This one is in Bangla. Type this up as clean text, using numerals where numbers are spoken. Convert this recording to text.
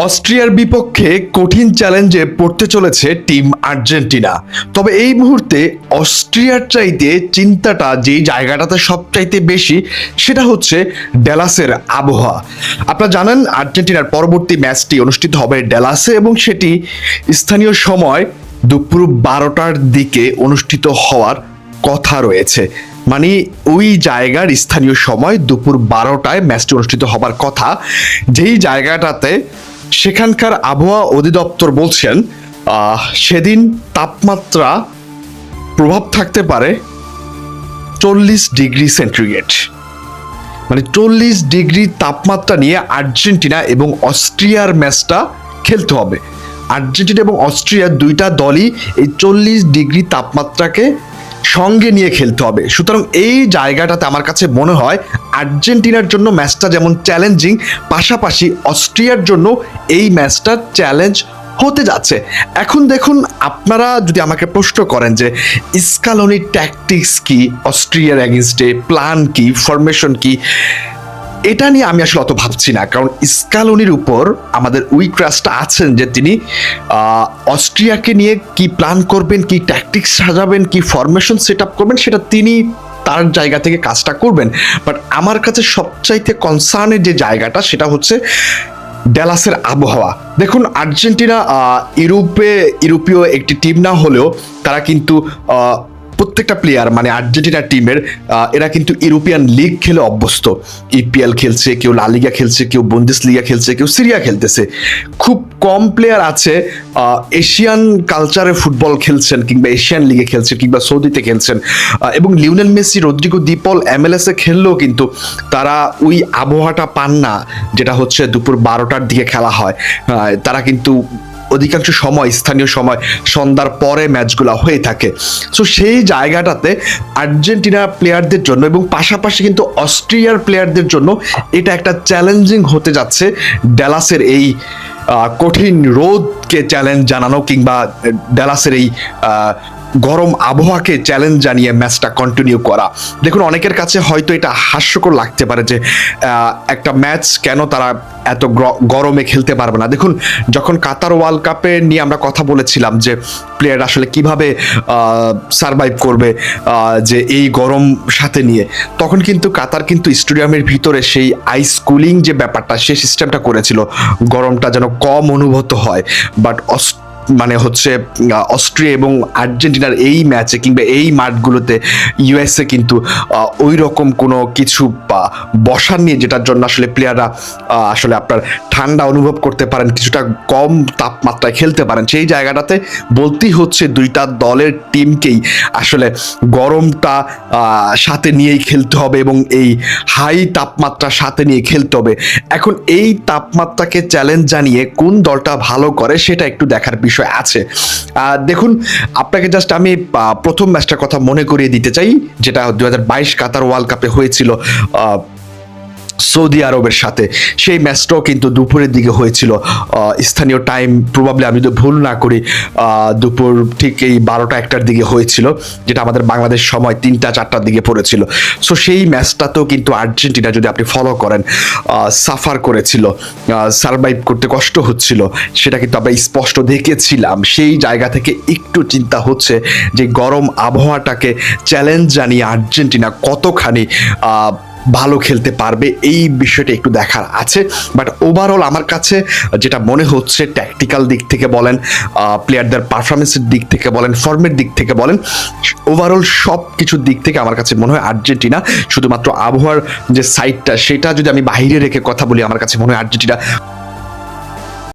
অস্ট্রিয়ার বিপক্ষে কঠিন চ্যালেঞ্জে পড়তে চলেছে টিম আর্জেন্টিনা। তবে এই মুহূর্তে অস্ট্রিয়ার চাইতে চিন্তাটা যেই জায়গাটাতে সবচাইতে বেশি সেটা হচ্ছে ড্যালাসের আবহাওয়া। আপনারা জানেন আর্জেন্টিনার পরবর্তী ম্যাচটি অনুষ্ঠিত হবে ড্যালাসে এবং সেটি স্থানীয় সময় দুপুর 12টার দিকে অনুষ্ঠিত হওয়ার কথা রয়েছে। মানে ওই জায়গার স্থানীয় সময় দুপুর 12টায় ম্যাচটি অনুষ্ঠিত হবার কথা, যেই জায়গাটাতে সেখানকার আবহাওয়া অধিদপ্তর বলছেন সেদিন তাপমাত্রা প্রভাব থাকতে পারে 40 ডিগ্রি সেন্টিগ্রেড। মানে 40 ডিগ্রি তাপমাত্রা নিয়ে আর্জেন্টিনা এবং অস্ট্রিয়ার ম্যাচটা খেলতে হবে। আর্জেন্টিনা এবং অস্ট্রিয়া দুইটা দলই এই 40 ডিগ্রি তাপমাত্রাকে সঙ্গে নিয়ে খেলতে হবে। সুতরাং এই জায়গাটাতে আমার কাছে মনে হয় আর্জেন্টিনার জন্য ম্যাচটা যেমন চ্যালেঞ্জিং, পাশাপাশি অস্ট্রিয়ার জন্য এই ম্যাচটা চ্যালেঞ্জ হতে যাচ্ছে। এখন দেখুন, আপনারা যদি আমাকে প্রশ্ন করেন যে স্কালোনির ট্যাকটিক্স কি, অস্ট্রিয়ার এগেনস্টে প্ল্যান কি, ফরমেশন কি, এটা নিয়ে আমি আসলে অত ভাবছি না। কারণ স্কালোনির উপর আমাদের উইক্রাসটা আছেন যে তিনি অস্ট্রিয়াকে নিয়ে কি প্ল্যান করবেন, কি ট্যাকটিক্স সাজাবেন, কি ফরমেশন সেট আপ করবেন, সেটা তিনি তার জায়গা থেকে কাজটা করবেন। বাট আমার কাছে সবচাইতে কনসার্নের যে জায়গাটা সেটা হচ্ছে ড্যালাসের আবহাওয়া। দেখুন, আর্জেন্টিনা ইউরোপীয় একটি টিম না হলেও তারা কিন্তু প্রত্যেকটা প্লেয়ার, মানে আর্জেন্টিনা টিমের এরা কিন্তু ইউরোপিয়ান লিগ খেলে অভ্যস্ত। ইপিএল খেলছে, কেউ লা লিগা খেলছে, কেউ বুন্দেসলিগা খেলছে, কেউ সিরিয়া খেলতেছে। খুব কম প্লেয়ার আছে এশিয়ান কালচারে ফুটবল খেলছেন, কিংবা এশিয়ান লিগে খেলছেন, কিংবা সৌদিতে খেলছেন। এবং লিওনেল মেসি, রদ্রিগো দি পল MLS এ খেললেও কিন্তু তারা ওই আবহাওয়াটা পান না যেটা হচ্ছে দুপুর 12টার দিকে খেলা হয়। তারা কিন্তু অধিকাংশ সময় স্থানীয় সময় সন্ধ্যার পরে ম্যাচগুলো হয়ে থাকে। সো সেই জায়গাটাতে আর্জেন্টিনা প্লেয়ারদের জন্য এবং পাশাপাশি কিন্তু অস্ট্রিয়ার প্লেয়ারদের জন্য এটা একটা চ্যালেঞ্জিং হতে যাচ্ছে ড্যালাসের এই কঠিন রোদকে চ্যালেঞ্জ জানানো, কিংবা ড্যালাসের এই গরম আবহাওয়াকে চ্যালেঞ্জ জানিয়ে ম্যাচটা কন্টিনিউ করা। দেখুন, অনেকের কাছে হয়তো এটা হাস্যকর লাগতে পারে যে একটা ম্যাচ কেন তারা এত গরমে খেলতে পারবে না। দেখুন, যখন কাতার ওয়ার্ল্ড কাপে নিয়ে আমরা কথা বলেছিলাম যে প্লেয়ার আসলে কিভাবে সারভাইভ করবে যে এই গরম সাথে নিয়ে, তখন কিন্তু কাতার কিন্তু স্টেডিয়ামের ভিতরে সেই আইস কুলিং যে ব্যাপারটা, সেই সিস্টেমটা করেছিল, গরমটা যেন কম অনুভূত হয়। বাট মানে হচ্ছে অস্ট্রিয়া এবং আর্জেন্টিনার এই ম্যাচে কিংবা এই মাঠগুলোতে ইউএসএ কিন্তু ওই রকম কোনো কিছু বসার নিয়ে, যেটার জন্য আসলে প্লেয়াররা আসলে আপনার ঠান্ডা অনুভব করতে পারেন, কিছুটা কম তাপমাত্রায় খেলতে পারেন। সেই জায়গাটাতে বলতেই হচ্ছে দুইটা দলের টিমকেই আসলে গরমটা সাথে নিয়েই খেলতে হবে এবং এই হাই তাপমাত্রা সাথে নিয়ে খেলতে হবে। এখন এই তাপমাত্রাকে চ্যালেঞ্জ জানিয়ে কোন দলটা ভালো করে সেটা একটু দেখার বিষয় আছে। দেখুন, আপনাকে জাস্ট আমি প্রথম ম্যাচটার কথা মনে করিয়ে দিতে চাই, যেটা 2022 কাতার ওয়ার্ল্ড কাপে হয়েছিল সৌদি আরবের সাথে। সেই ম্যাচটাও কিন্তু দুপুরের দিকে হয়েছিল, স্থানীয় টাইম প্রবাবলি আমি যদি ভুল না করি দুপুর ঠিক এই 12টা-1টার দিকে হয়েছিল, যেটা আমাদের বাংলাদেশ সময় 3টা-4টার দিকে পড়েছিল। সো সেই ম্যাচটাতেও কিন্তু আর্জেন্টিনা, যদি আপনি ফলো করেন, সাফার করেছিল, সারভাইভ করতে কষ্ট হচ্ছিল, সেটা কিন্তু আমরা স্পষ্ট দেখেছিলাম। সেই জায়গা থেকে একটু চিন্তা হচ্ছে যে গরম আবহাওয়াটাকে চ্যালেঞ্জ জানিয়ে আর্জেন্টিনা কতখানি ভালো খেলতে পারবে, এই বিষয়টা একটু দেখার আছে। বাট ওভারঅল আমার কাছে যেটা মনে হচ্ছে, ট্যাকটিক্যাল দিক থেকে বলেন, প্লেয়ারদের পারফরমেন্সের দিক থেকে বলেন, ফর্মের দিক থেকে বলেন, ওভারঅল সব কিছুর দিক থেকে আমার কাছে মনে হয় আর্জেন্টিনা, শুধুমাত্র আবহাওয়ার যে সাইডটা সেটা যদি আমি বাইরে রেখে কথা বলি, আমার কাছে মনে হয় আর্জেন্টিনা